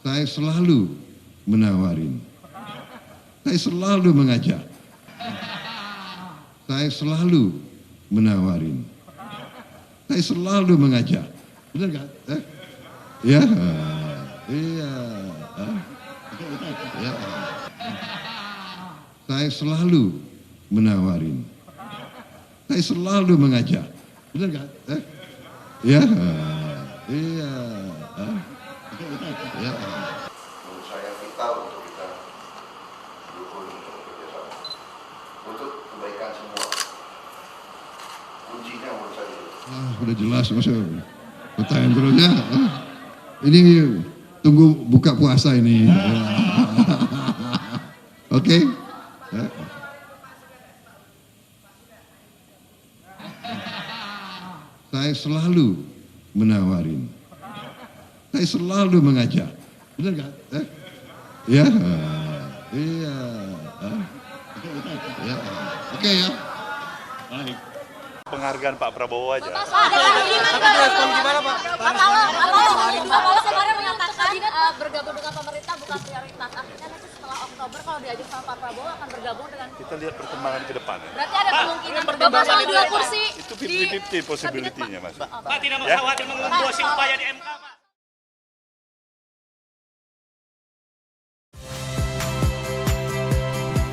Saya selalu menawarin. Saya selalu mengajak. Saya selalu menawarin. Saya selalu mengajak. Benar nggak? Ya, iya. Ya. Saya selalu menawarin. Saya selalu mengajak. Benar nggak? Ya, iya. Ya. Menurut saya vital untuk kita dukung untuk bekerjasama untuk kebaikan semua. Kuncinya menurut saya itu. Udah jelas maksudnya. Pertanyaan terusnya. Ini tunggu buka puasa ini. Oke? Saya selalu menawarin. Saya selalu mengajak. Benar nggak? Ya, iya. Ya. Oke ya. Baik. Penghargaan Pak Prabowo aja. Tapi respon gimana Pak? Pak Prabowo kemarin mengatakan bergabung dengan pemerintah bukan prioritas. Artinya nanti setelah Oktober kalau diajak sama Pak Prabowo akan bergabung dengan. Kita lihat perkembangan ke depan ya. Berarti ada kemungkinan bergabung sama 2 kursi. Itu 50-50 possibility-nya Mas. Pak tidak khawatir mengembosi upaya di MK Pak?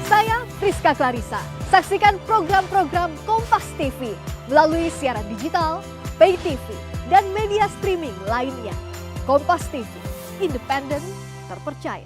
Saya Friska Clarissa. Saksikan program-program Kompas TV melalui siaran digital, pay TV, dan media streaming lainnya. Kompas TV, independen, terpercaya.